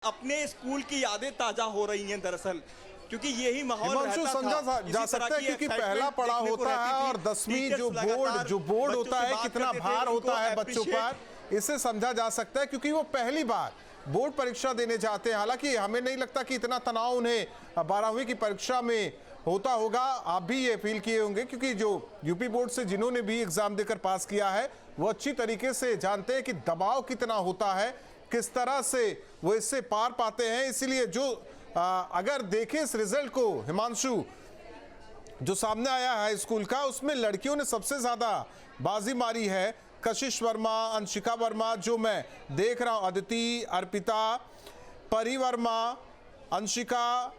अपने स्कूल की यादें ताजा हो रही हैं दरअसल, क्योंकि यही माहौल हिमांशु समझा जा सकता है क्योंकि पहला पड़ाव होता है और 10वीं जो बोर्ड होता है कितना भार होता है बच्चों पर, इसे समझा जा सकता है क्योंकि वो पहली बार बोर्ड परीक्षा देने जाते हैं। हालांकि हमें नहीं लगता कि इतना तनाव उन्हें 12वीं की परीक्षा में होता होगा। आप भी ये फील किए होंगे क्योंकि जो यूपी बोर्ड से जिन्होंने भी एग्जाम देकर पास किया है वो अच्छी तरीके से जानते हैं कि दबाव कितना होता है, किस तरह से वो इससे पार पाते हैं। इसीलिए जो अगर देखें इस रिजल्ट को हिमांशु, जो सामने आया है स्कूल का, उसमें लड़कियों ने सबसे ज्यादा बाजी मारी है। कशिश वर्मा, अंशिका वर्मा, जो मैं देख रहा हूं, अदिति, अर्पिता, परी वर्मा, अंशिका,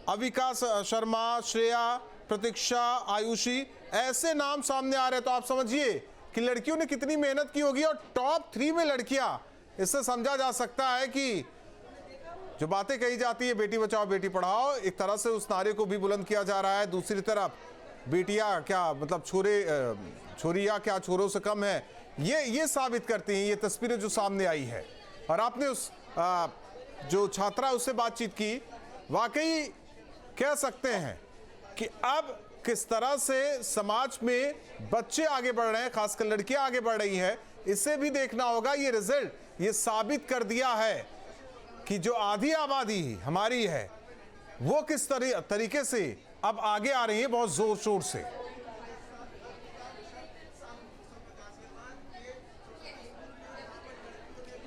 अविका शर्मा, श्रेया, प्रतीक्षा, आयुषी, ऐसे नाम सामने आ रहे हैं। तो आप समझिए कि लड़कियों ने कितनी मेहनत की होगी और टॉप 3 में लड़कियां। इससे समझा जा सकता है कि जो बातें कही जाती है बेटी बचाओ बेटी पढ़ाओ, एक तरह से उस नारे को भी बुलंद किया जा रहा है। दूसरी तरफ बेटियां क्या मतलब छोरियां क्या छोरों से कम है, ये साबित करती हैं ये तस्वीरें जो सामने आई है। और आपने उस जो छात्रा उससे बातचीत की, वाकई कह सकते हैं कि अब किस तरह से समाज में बच्चे आगे बढ़ रहे हैं, खासकर लड़कियां आगे बढ़ रही हैं। इसे भी देखना होगा। ये रिजल्ट ये साबित कर दिया है कि जो आधी आबादी हमारी है वो किस तरीके से अब आगे आ रही है, बहुत जोर शोर से।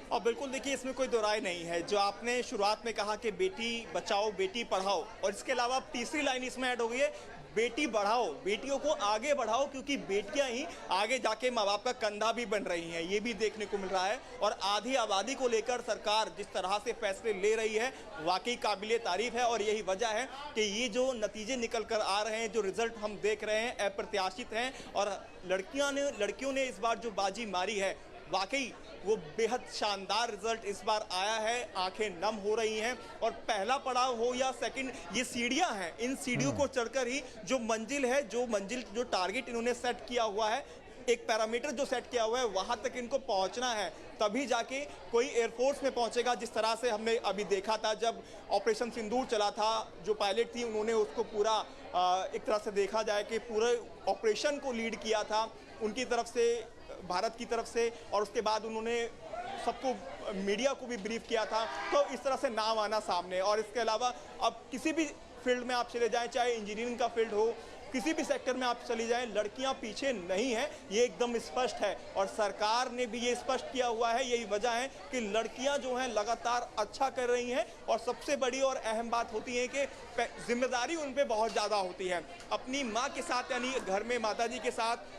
और बिल्कुल देखिए, इसमें कोई दो राय नहीं है। जो आपने शुरुआत में कहा कि बेटी बचाओ बेटी पढ़ाओ, और इसके अलावा तीसरी लाइन इसमें ऐड हो गई है, बेटी बढ़ाओ, बेटियों को आगे बढ़ाओ, क्योंकि बेटियां ही आगे जाके माँ बाप का कंधा भी बन रही हैं। ये भी देखने को मिल रहा है। और आधी आबादी को लेकर सरकार जिस तरह से फैसले ले रही है, वाकई काबिले तारीफ है। और यही वजह है कि ये जो नतीजे निकल कर आ रहे हैं, जो रिजल्ट हम देख रहे हैं, अप्रत्याशित हैं। और लड़कियों ने इस बार जो बाजी मारी है, वाकई वो बेहद शानदार रिजल्ट इस बार आया है। आंखें नम हो रही हैं। और पहला पड़ाव हो या सेकंड, ये सीढ़ियां हैं, इन सीढ़ियों को चढ़कर ही जो मंजिल है, जो टारगेट इन्होंने सेट किया हुआ है, एक पैरामीटर जो सेट किया हुआ है, वहां तक इनको पहुंचना है। तभी जाके कोई एयरफोर्स में पहुंचेगा। जिस तरह से हमने अभी देखा था जब ऑपरेशन सिंदूर चला था, जो पायलट थी उन्होंने उसको पूरा एक तरह से देखा जाए कि पूरे ऑपरेशन को लीड किया था उनकी तरफ से, भारत की तरफ से। और उसके बाद उन्होंने सबको, मीडिया को भी ब्रीफ किया था। तो इस तरह से नाम आना सामने। और इसके अलावा अब किसी भी फील्ड में आप चले जाएं, चाहे इंजीनियरिंग का फील्ड हो, किसी भी सेक्टर में आप चली जाएं, लड़कियां पीछे नहीं हैं, ये एकदम स्पष्ट है। और सरकार ने भी ये स्पष्ट किया हुआ है। यही वजह है कि लड़कियां जो हैं लगातार अच्छा कर रही हैं। और सबसे बड़ी और अहम बात होती है कि जिम्मेदारी उन पे बहुत ज़्यादा होती है। अपनी माँ के साथ, यानी घर में माताजी के साथ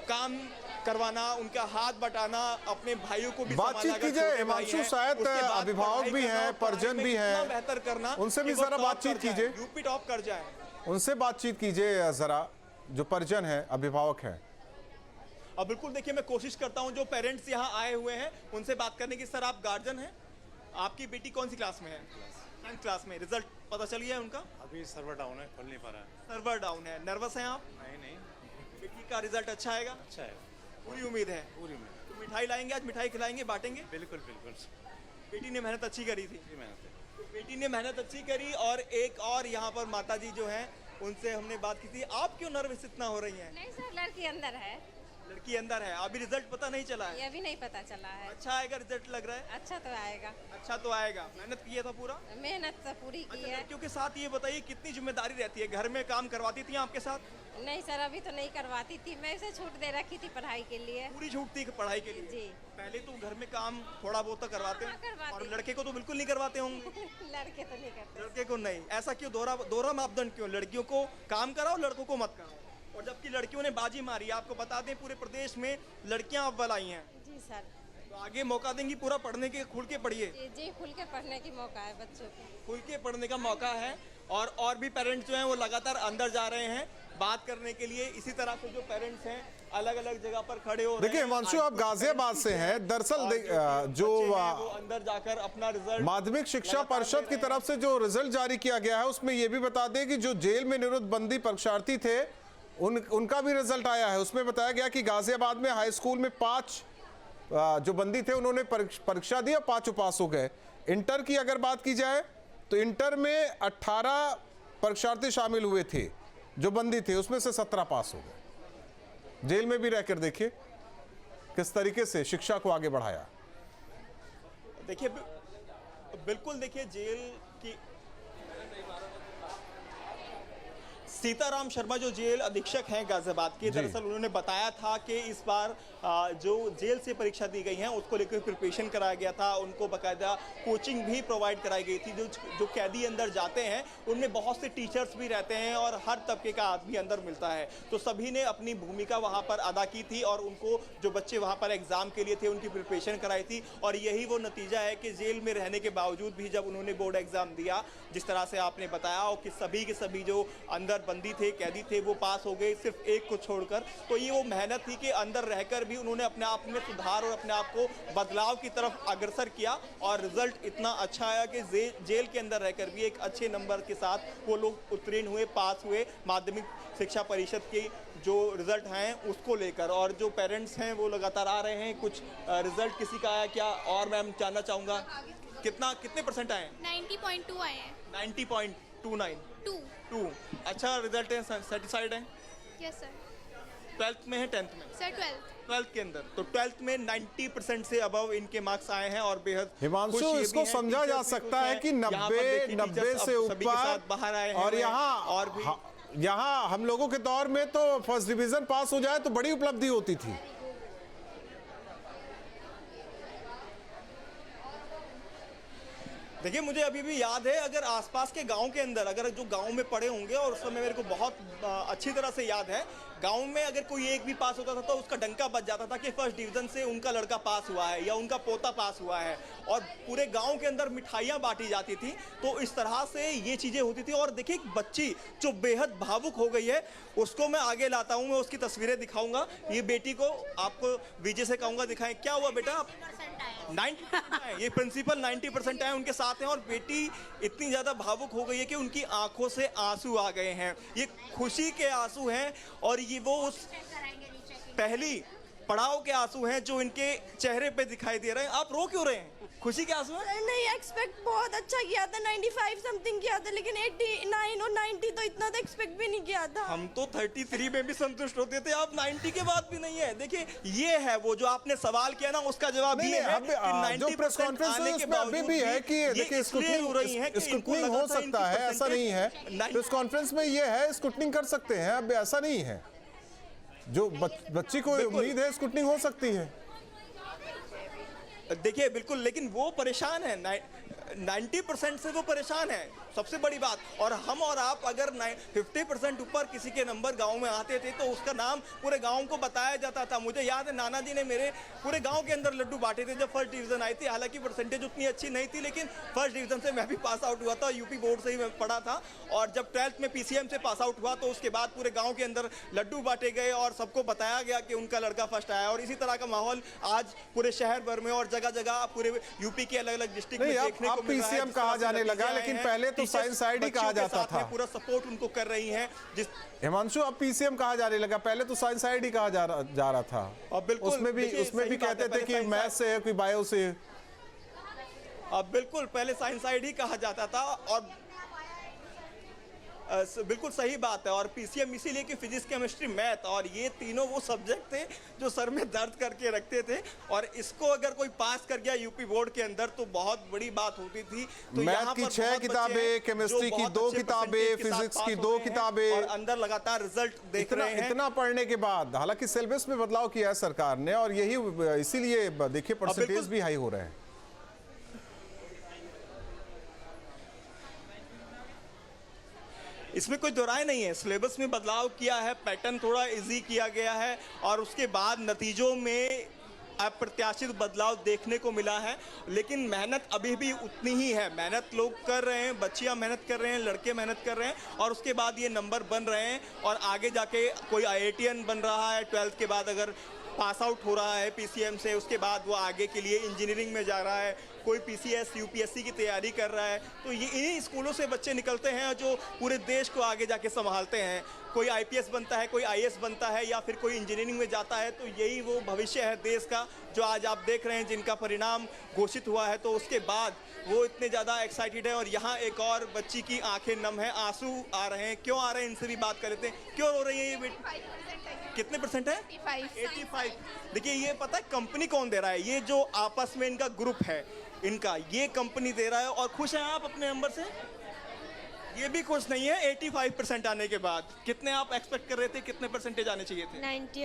काम करवाना, उनका हाथ बटाना, अपने भाइयों को भी बातचीत कीजिए हिमांशु, शायद अभिभावक भी हैं, परिजन भी हैं, बेहतर करना, उनसे भी जरा बातचीत कीजिए, यूपी टॉप कर जाए, उनसे बातचीत कीजिए जरा, जो परिजन है, अभिभावक हैं। अब बिल्कुल देखिए, मैं कोशिश करता हूं जो पेरेंट्स यहाँ आए हुए हैं उनसे बात करने की। सर, आप गार्जियन हैं, आपकी बेटी कौन सी क्लास में है? 10th क्लास में। रिजल्ट पता चल गया है उनका? अभी सर्वर डाउन है, खोल नहीं पा रहा है। सर्वर डाउन है, नर्वस हैं आप? नहीं, बेटी का रिजल्ट अच्छा आएगा? अच्छा है, पूरी उम्मीद है? पूरी उम्मीद। तो मिठाई लाएंगे आज? मिठाई खिलाएंगे, बांटेंगे? बिल्कुल। बेटी ने मेहनत अच्छी करी थी? मेहनत है। तो बेटी ने मेहनत अच्छी करी। और एक और यहाँ पर माताजी जो हैं, उनसे हमने बात की थी। आप क्यों नर्वस इतना हो रही हैं? नहीं सर, लड़की अंदर है। लड़की अंदर है, अभी रिजल्ट पता नहीं चला है? ये अभी नहीं पता चला है। अच्छा आएगा रिजल्ट लग रहा है? अच्छा तो आएगा। अच्छा तो आएगा। मेहनत किया था पूरा? मेहनत तो पूरी की है। लड़कियों के साथ ये बताइए, कितनी जिम्मेदारी रहती है? घर में काम करवाती थी आपके साथ? नहीं सर, अभी तो नहीं करवाती थी, मैं इसे छूट दे रखी थी पढ़ाई के लिए। पूरी छूट थी पढ़ाई के लिए? जी। पहले तो घर में काम थोड़ा बहुत तो करवाते हाँ, हैं, करवाते और हैं। लड़के को तो बिल्कुल नहीं करवाते होंगे। लड़के तो नहीं करते। लड़के को नहीं, ऐसा क्यों? दोहरा मापदंड क्यों? लड़कियों को काम कराओ, लड़कों को मत कराओ। और जबकि लड़कियों ने बाजी मारी, आपको बता दें पूरे प्रदेश में लड़कियां अव्वल आई हैं। जी सर। तो आगे मौका देंगी पूरा पढ़ने के, खुल के पढ़िए। जी, खुल के पढ़ने की मौका है बच्चों को। खुल के पढ़ने का मौका है। और भी पेरेंट्स जो हैं वो लगातार अंदर जा रहे हैं बात करने के लिए। इसी तरह से जो पेरेंट्स हैं अलग अलग जगह पर खड़े हो रहे हैं। देखिए हिमांशु, आप गाजियाबाद से हैं। दरअसल जो वो अंदर जाकर अपना रिजल्ट, माध्यमिक शिक्षा परिषद की तरफ से जो रिजल्ट जारी किया गया है, उसमें यह भी बता दें कि जो जेल में निरुद्ध बंदी परीक्षार्थी थे उनका भी रिजल्ट आया है। उसमें बताया गया कि गाजियाबाद में हाई स्कूल में 5 जो बंदी थे उन्होंने परीक्षा दी और 5 पास हो गए। इंटर की अगर बात की जाए तो इंटर में 18 परीक्षार्थी शामिल हुए थे जो बंदी थे, उसमें से 17 पास हो गए। जेल में भी रहकर देखिए किस तरीके से शिक्षा को आगे बढ़ाया। देखिए बिल्कुल, देखिए जेल की सीताराम शर्मा जो जेल अधीक्षक हैं गाजियाबाद के, दरअसल उन्होंने बताया था कि इस बार जो जेल से परीक्षा दी गई है उसको लेकर प्रिपरेशन कराया गया था, उनको बाकायदा कोचिंग भी प्रोवाइड कराई गई थी। जो कैदी अंदर जाते हैं उनमें बहुत से टीचर्स भी रहते हैं और हर तबके का आदमी अंदर मिलता है, तो सभी ने अपनी भूमिका वहाँ पर अदा की थी और उनको जो बच्चे वहाँ पर एग्जाम के लिए थे उनकी प्रिपरेशन कराई थी। और यही वो नतीजा है कि जेल में रहने के बावजूद भी जब उन्होंने बोर्ड एग्जाम दिया, जिस तरह से आपने बताया, और कि सभी के सभी जो अंदर बंदी थे, कैदी थे, वो पास हो गए, सिर्फ एक को छोड़कर। तो ये वो मेहनत थी कि अंदर रहकर भी उन्होंने अपने आप में सुधार और अपने आप को बदलाव की तरफ अग्रसर किया और रिजल्ट इतना अच्छा आया कि जेल के अंदर रहकर भी एक अच्छे नंबर के साथ वो लोग उत्तीर्ण हुए, पास हुए माध्यमिक शिक्षा परिषद की जो रिजल्ट हैं उसको लेकर। और जो पेरेंट्स हैं वो लगातार आ रहे हैं। कुछ रिजल्ट किसी का आया क्या, और मैम जानना चाहूँगा कितने परसेंट आए? 90.2 आए हैं। 90.29 अच्छा रिजल्ट है, सेटिस्फाइड है? Yes sir. 12th में है 10th में? सर 12th के अंदर। तो 12th में 90% से अबव इनके मार्क्स आए हैं और बेहद हिमांशु, इसको समझा जा सकता है कि 90 से ऊपर बाहर आए हैं और यहाँ हम लोगों के दौर में तो फर्स्ट डिवीजन पास हो जाए तो बड़ी उपलब्धि होती थी। देखिए मुझे अभी भी याद है, अगर आसपास के गांव के अंदर, अगर जो गांव में पढ़े होंगे, और उस समय मेरे को बहुत अच्छी तरह से याद है, गांव में अगर कोई एक भी पास होता था तो उसका डंका बज जाता था कि फर्स्ट डिवीजन से उनका लड़का पास हुआ है या उनका पोता पास हुआ है, और पूरे गांव के अंदर मिठाइयाँ बांटी जाती थी। तो इस तरह से ये चीज़ें होती थी। और देखिए एक बच्ची जो बेहद भावुक हो गई है उसको मैं आगे लाता हूँ, मैं उसकी तस्वीरें दिखाऊंगा। ये बेटी को आपको विजय से कहूँगा दिखाएं। क्या हुआ बेटा? 90%। ये प्रिंसिपल 90% आए, उनके साथ हैं, और बेटी इतनी ज़्यादा भावुक हो गई है कि उनकी आंखों से आंसू आ गए हैं। ये खुशी के आंसू हैं और ये वो उस पहली पड़ाव के आंसू हैं जो इनके चेहरे पे दिखाई दे रहे हैं। आप रो क्यों रहे हैं? खुशी के आंसू हैं? नहीं, एक्सपेक्ट बहुत अच्छा किया था, 95 समथिंग किया था, लेकिन 89 और 90 तो इतना तो एक्सपेक्ट भी नहीं किया था। हम तो 33 में भी संतुष्ट होते थे, आप 90 के बाद भी नहीं है। देखिए ये है वो जो आपने सवाल किया ना, उसका जवाब ये है कि 90% आने के बावजूद भी है कि देखिए स्क्रूटनिंग हो सकता है, ऐसा नहीं है। प्रेस कॉन्फ्रेंस में ये है स्क्रूटनिंग कर सकते हैं, अब ऐसा नहीं है। जो बच्ची को उम्मीद है स्क्रूटनिंग हो सकती है। देखिए बिल्कुल, लेकिन वो परेशान है, 90% से वो परेशान है, सबसे बड़ी बात। और हम और आप अगर 50% ऊपर किसी के नंबर गांव में आते थे तो उसका नाम पूरे गांव को बताया जाता था। मुझे याद है नाना जी ने मेरे पूरे गांव के अंदर लड्डू बांटे थे जब फर्स्ट डिवीजन आई थी। हालांकि परसेंटेज उतनी अच्छी नहीं थी, लेकिन फर्स्ट डिवीजन से मैं भी पास आउट हुआ था, यूपी बोर्ड से ही मैं पढ़ा था। और जब 12th में पीसीएम से पास आउट हुआ तो उसके बाद पूरे गाँव के अंदर लड्डू बांटे गए और सबको बताया गया कि उनका लड़का फर्स्ट आया। और इसी तरह का माहौल आज पूरे शहर भर में और जगह जगह पूरे यूपी के अलग अलग डिस्ट्रिक्ट में देखने को मिल रहा है। पीसीएम कहा जाने लगा, लेकिन पहले तो साइंस आईडी कहा जाता था। पूरा सपोर्ट उनको कर रही हैं। हिमांशु, अब पीसीएम कहा जाने लगा, पहले तो साइंस आईडी कहा जा रहा था। अब बिल्कुल उसमें भी कहते थे कि मैथ से है, कोई बायो से। अब बिल्कुल पहले साइंस आईडी कहा जाता था, और बिल्कुल सही बात है। और पीसीएम इसीलिए कि फिजिक्स, केमिस्ट्री, मैथ, और ये तीनों वो सब्जेक्ट थे जो सर में दर्द करके रखते थे। और इसको अगर कोई पास कर गया यूपी बोर्ड के अंदर तो बहुत बड़ी बात होती थी। तो मैथ की 6 किताबें, केमिस्ट्री की 2 किताबें, फिजिक्स की 2 किताबें, और अंदर लगातार रिजल्ट देख रहे हैं। इतना पढ़ने के बाद हालांकि सिलेबस में बदलाव किया है सरकार ने, और यही इसीलिए देखिए परसेंटेज भी हाई हो रहे हैं। इसमें कोई दोराय नहीं है, सिलेबस में बदलाव किया है, पैटर्न थोड़ा इजी किया गया है, और उसके बाद नतीजों में अप्रत्याशित बदलाव देखने को मिला है। लेकिन मेहनत अभी भी उतनी ही है, मेहनत लोग कर रहे हैं, बच्चियां मेहनत कर रहे हैं, लड़के मेहनत कर रहे हैं, और उसके बाद ये नंबर बन रहे हैं। और आगे जाके कोई IITian बन रहा है 12th के बाद, अगर पास आउट हो रहा है पीसीएम से, उसके बाद वो आगे के लिए इंजीनियरिंग में जा रहा है, कोई पीसीएस, यूपीएससी की तैयारी कर रहा है। तो ये इन्हीं स्कूलों से बच्चे निकलते हैं जो पूरे देश को आगे जाके संभालते हैं। कोई आईपीएस बनता है, कोई आईएएस बनता है, या फिर कोई इंजीनियरिंग में जाता है। तो यही वो भविष्य है देश का जो आज आप देख रहे हैं, जिनका परिणाम घोषित हुआ है। तो उसके बाद वो इतने ज़्यादा एक्साइटेड है। और यहाँ एक और बच्ची की आंखें नम है, आंसू आ रहे हैं। क्यों आ रहे हैं, इनसे भी बात कर लेते हैं। क्यों रो रही है ये बेटी? कितने परसेंट है? 85। देखिए, ये पता है कंपनी कौन दे रहा है? ये जो आपस में इनका ग्रुप है इनका, ये कंपनी दे रहा है। और खुश हैं आप अपने नंबर से? ये भी खुश नहीं है 85% आने के बाद। कितने आप एक्सपेक्ट कर रहे थे, कितने परसेंटेज आने चाहिए थे? 90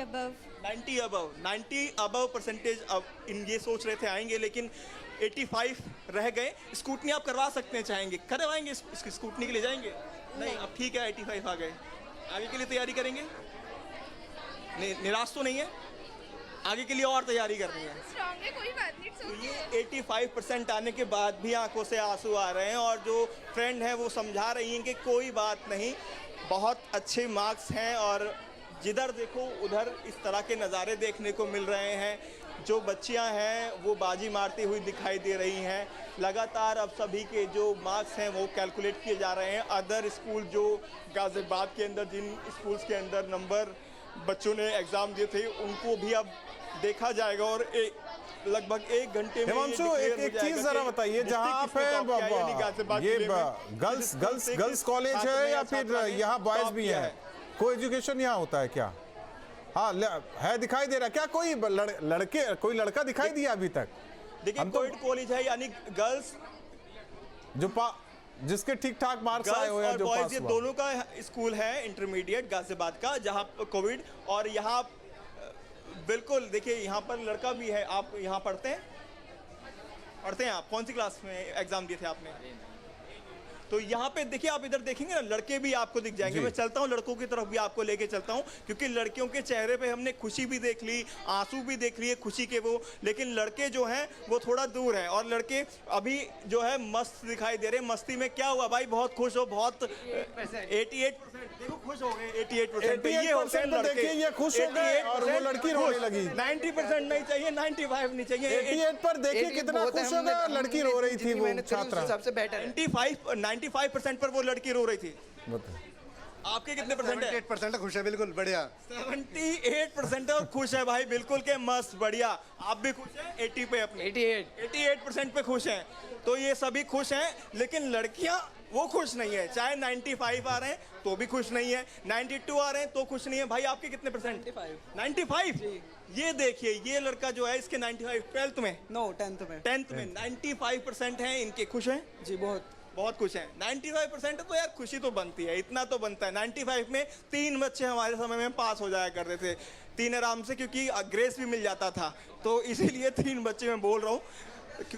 अबव। 90 अबव परसेंटेज अब इन ये सोच रहे थे आएंगे, लेकिन 85 रह गए। स्कूटनी आप करवा सकते हैं, चाहेंगे करवाएंगे? इसकी स्कूटनी के लिए जाएंगे? नहीं, अब ठीक है 85 आ गए। आगे के लिए तैयारी करेंगे? निराश तो नहीं है? आगे के लिए और तैयारी करनी है? स्ट्रांग है, कोई बात नहीं। तो ये 85% आने के बाद भी आंखों से आंसू आ रहे हैं। और जो फ्रेंड है वो समझा रही हैं कि कोई बात नहीं, बहुत अच्छे मार्क्स हैं। और जिधर देखो उधर इस तरह के नज़ारे देखने को मिल रहे हैं। जो बच्चियां हैं वो बाजी मारती हुई दिखाई दे रही हैं। लगातार अब सभी के जो मार्क्स हैं वो कैलकुलेट किए जा रहे हैं। अदर स्कूल जो गाज़ियाबाद के अंदर, जिन स्कूल्स के अंदर नंबर बच्चों ने एग्ज़ाम दिए थे, उनको भी अब देखा जाएगा। और लगभग 1 घंटे में हिमांशु, एक चीज जरा बताइए, जहां आप हैं ये गर्ल्स कॉलेज है या फिर यहाँ बॉयज भी है? को एजुकेशन यहाँ होता है क्या? हाँ है, दिखाई दे रहा क्या? कोई कोई लड़का दिखाई दिया अभी तक? देखिए, कोएड कॉलेज है, यानी गर्ल्स जो जिसके ठीक ठाक मार्क्स आए हुए हैं, जो बॉयज, पास ये हुआ। दोनों का स्कूल है इंटरमीडिएट गाजियाबाद का, जहाँ कोविड। और यहाँ बिल्कुल देखिए, यहाँ पर लड़का भी है। आप यहाँ पढ़ते हैं आप कौन सी क्लास में एग्जाम दिए थे आपने? तो यहाँ पे देखिए, आप इधर देखेंगे ना, लड़के भी आपको दिख जाएंगे। मैं चलता हूँ लड़कों की तरफ भी आपको लेके चलता हूँ, क्योंकि लड़कियों के चेहरे पे हमने खुशी भी देख ली, आंसू भी देख लिए खुशी के वो। लेकिन लड़के जो हैं वो थोड़ा दूर हैं। और लड़के अभी जो है मस्त दिखाई दे रहे हैं। मस्ती में क्या हुआ भाई? बहुत खुश हो, बहुत 88% देखो खुश हो गए। 88% पे ये होते हैं लड़के। देखिए, ये खुश हो गए और वो लड़की रोने लगी। 90% नहीं चाहिए, 95 नहीं चाहिए। 88 पर देखिए कितना खुश हो गया, लड़की रो रही थी वो छात्रा। सबसे बेटर 95% पर वो लड़की रो रही थी। आपके कितने परसेंट है? 78% खुश है, बिल्कुल बढ़िया। 78% और खुश है भाई, बिल्कुल के मस्त बढ़िया। आप भी खुश हैं? 80 पे अपने 88% पे खुश हैं। तो ये सभी खुश हैं, लेकिन लड़कियां वो खुश नहीं है। चाहे 95 आ रहे हैं तो भी खुश नहीं है, 92 आ रहे हैं तो खुश नहीं है। भाई आपके कितने परसेंट? 95। ये देखिए, ये लड़का जो है इसके 95 12th में, नो 10th में 95% हैं इनके। खुश हैं जी, बहुत खुश हैं। 95% तो यार खुशी तो बनती है, इतना तो बनता है। 95 में 3 बच्चे हमारे समय में पास हो जाया करते थे, 3 आराम से, क्योंकि ग्रेस भी मिल जाता था। तो इसीलिए 3 बच्चे मैं बोल रहा हूँ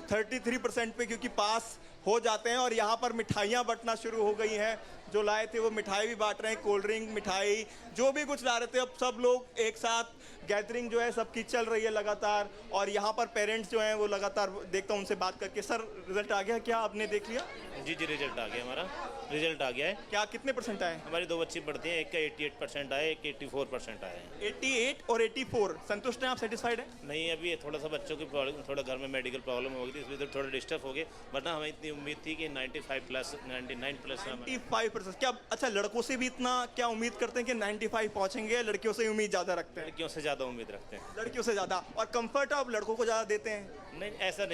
33% पे, क्योंकि पास हो जाते हैं। और यहाँ पर मिठाइयाँ बंटना शुरू हो गई हैं। जो लाए थे वो मिठाई भी बांट रहे हैं, कोल्ड ड्रिंक, मिठाई, जो भी कुछ ला रहे थे। अब सब लोग एक साथ, गैदरिंग जो है सबकी चल रही है लगातार। और यहाँ पर पेरेंट्स जो हैं वो लगातार देखता हूँ उनसे बात करके। सर, रिजल्ट आ गया क्या? आपने देख लिया? जी रिजल्ट आ गया, हमारा रिजल्ट आ गया है। क्या कितने परसेंट आए? हमारी 2 बच्ची पढ़ती हैं, एक का 88% आए, एक 84% आए हैं। 88 और 84 संतुष्ट हैं आप? सेटिस्फाइड है? नहीं, अभी थोड़ा सा बच्चों की प्रॉब्लम, थोड़ा घर में मेडिकल प्रॉब्लम हो गई थी, इसलिए थोड़ा डिस्टर्ब हो गए। वरना हमें इतनी उम्मीद थी कि 95+, 99+। 95%। क्या अच्छा, लड़कों से भी इतना क्या उम्मीद करते हैं कि 95 पहुंचेंगे? लड़कियों से उम्मीद ज़्यादा रखते हैं? लड़कियों से ज़्यादा उम्मीद रखते हैं। लड़कियों से ज़्यादा। और कंफर्ट आप लड़कों को ज़्यादा देते हैं? नहीं, ऐसा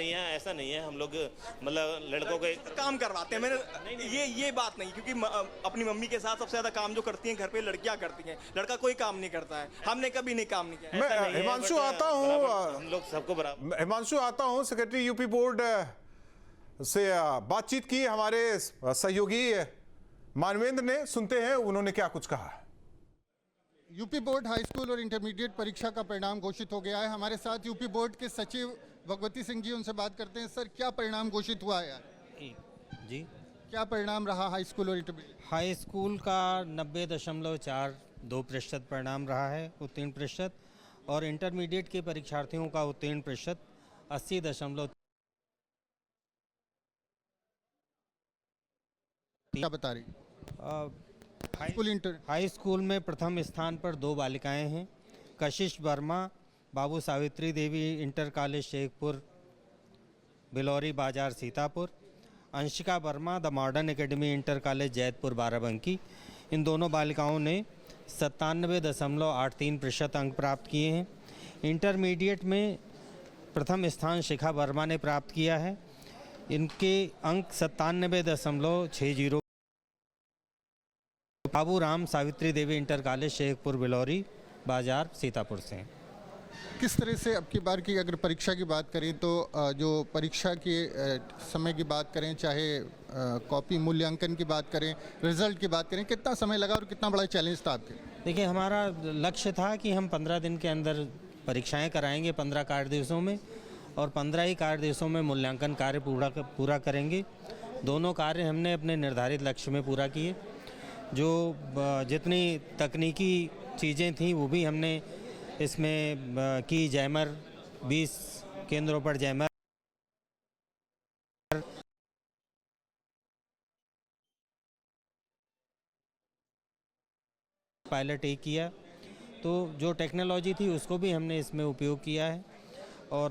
नहीं है। हम लोग मतलब लड़कों को काम करवाते हैं। मैंने ये बात नहीं, क्योंकि अपनी मम्मी के साथ सबसे ज़्यादा काम जो करती हैं घर पे लड़कियां करती हैं, लड़का कोई काम नहीं करता है। हमने कभी नहीं काम नहीं किया। मैं हिमांशु आता हूँ, हम लोग सबको बराबर। हिमांशु आता हूँ, सेक्रेटरी यूपी बोर्ड से बातचीत की हमारे सहयोगी मानवेंद्र ने। सुनते हैं उन्होंने क्या कुछ कहा। यूपी बोर्ड हाई स्कूल और इंटरमीडिएट परीक्षा का परिणाम घोषित हो गया है। हमारे साथ यूपी बोर्ड के सचिव भगवती सिंह जी, उनसे बात करते हैं। सर, क्या परिणाम घोषित हुआ है? जी, क्या परिणाम रहा हाई स्कूल और इंटरमीडिएट? हाई स्कूल का 90.42% परिणाम रहा है, उत्तीर्ण प्रतिशत। और इंटरमीडिएट के परीक्षार्थियों का उत्तीर्ण प्रतिशत 80. क्या बता रही? हाई स्कूल में प्रथम स्थान पर 2 बालिकाएं हैं। Kashish Verma, Babu Savitri Devi inter college Shekhpur, Bilauri Bazaar, Sitapur. Anshika Verma, the modern academy inter college, Jaitpur, Barabanki. इन दोनों बालिकाओं ने 97.83% अंक प्राप्त किए हैं। इंटरमीडिएट में प्रथम स्थान शिखा वर्मा ने प्राप्त किया है। इनके अंक 97.60 बाबू राम सावित्री देवी इंटर कॉलेज शेखपुर बिलौरी बाजार सीतापुर से हैं। किस तरह से अब की बार की अगर परीक्षा की बात करें तो जो परीक्षा के समय की बात करें, चाहे कॉपी मूल्यांकन की बात करें, रिजल्ट की बात करें, कितना समय लगा और कितना बड़ा चैलेंज था आपके? देखिए, हमारा लक्ष्य था कि हम 15 दिन के अंदर परीक्षाएं कराएंगे 15 कार्य दिवसों में, और 15 ही कार्य दिवसों में मूल्यांकन कार्य पूरा करेंगे। दोनों कार्य हमने अपने निर्धारित लक्ष्य में पूरा किए। जो जितनी तकनीकी चीज़ें थीं वो भी हमने इसमें की। जैमर 20 केंद्रों पर जैमर पायलट एक किया, तो जो टेक्नोलॉजी थी उसको भी हमने इसमें उपयोग किया है। और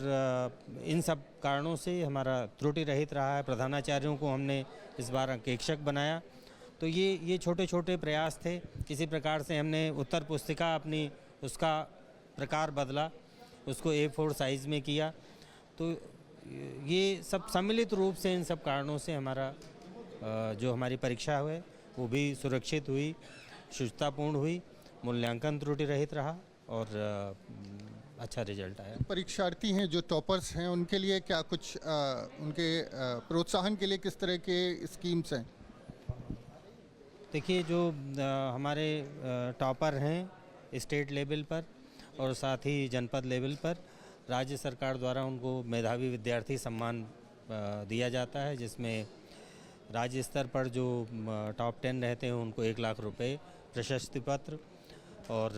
इन सब कारणों से हमारा त्रुटि रहित रहा है। प्रधानाचार्यों को हमने इस बार अंकेक्षक बनाया। तो ये छोटे छोटे प्रयास थे। किसी प्रकार से हमने उत्तर पुस्तिका अपनी उसका प्रकार बदला, उसको A4 साइज़ में किया। तो ये सब सम्मिलित रूप से इन सब कारणों से हमारा जो हमारी परीक्षा हुई वो भी सुरक्षित हुई, शुचितापूर्ण हुई, मूल्यांकन त्रुटि रहित रहा और अच्छा रिजल्ट आया। परीक्षार्थी हैं जो टॉपर्स हैं उनके लिए क्या कुछ उनके प्रोत्साहन के लिए किस तरह के स्कीम्स हैं? देखिए, जो हमारे टॉपर हैं स्टेट लेवल पर और साथ ही जनपद लेवल पर, राज्य सरकार द्वारा उनको मेधावी विद्यार्थी सम्मान दिया जाता है, जिसमें राज्य स्तर पर जो टॉप 10 रहते हैं उनको 1 लाख रुपए, प्रशस्ति पत्र और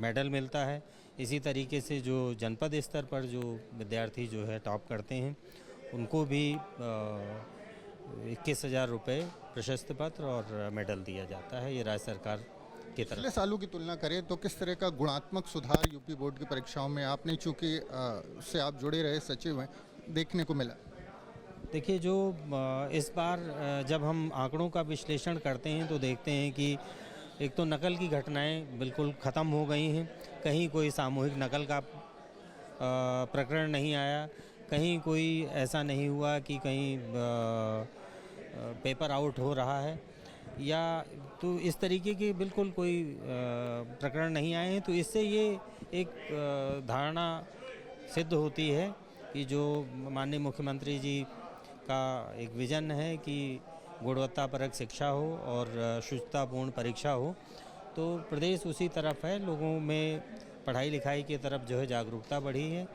मेडल मिलता है। इसी तरीके से जो जनपद स्तर पर जो विद्यार्थी जो है टॉप करते हैं उनको भी 21,000 रुपये प्रशस्ति पत्र और मेडल दिया जाता है। ये राज्य सरकार की तरफ। पिछले सालों की तुलना करें तो किस तरह का गुणात्मक सुधार यूपी बोर्ड की परीक्षाओं में आपने, चूँकि उससे आप जुड़े रहे सचिव हैं, देखने को मिला? देखिए, जो इस बार जब हम आंकड़ों का विश्लेषण करते हैं तो देखते हैं कि एक तो नकल की घटनाएं बिल्कुल ख़त्म हो गई हैं। कहीं कोई सामूहिक नकल का प्रकरण नहीं आया, कहीं कोई ऐसा नहीं हुआ कि कहीं पेपर आउट हो रहा है, या तो इस तरीके की बिल्कुल कोई प्रकरण नहीं आए हैं। तो इससे ये एक धारणा सिद्ध होती है कि जो माननीय मुख्यमंत्री जी का एक विज़न है कि गुणवत्तापरक शिक्षा हो और शुचितापूर्ण परीक्षा हो, तो प्रदेश उसी तरफ है। लोगों में पढ़ाई लिखाई की तरफ जो है जागरूकता बढ़ी है।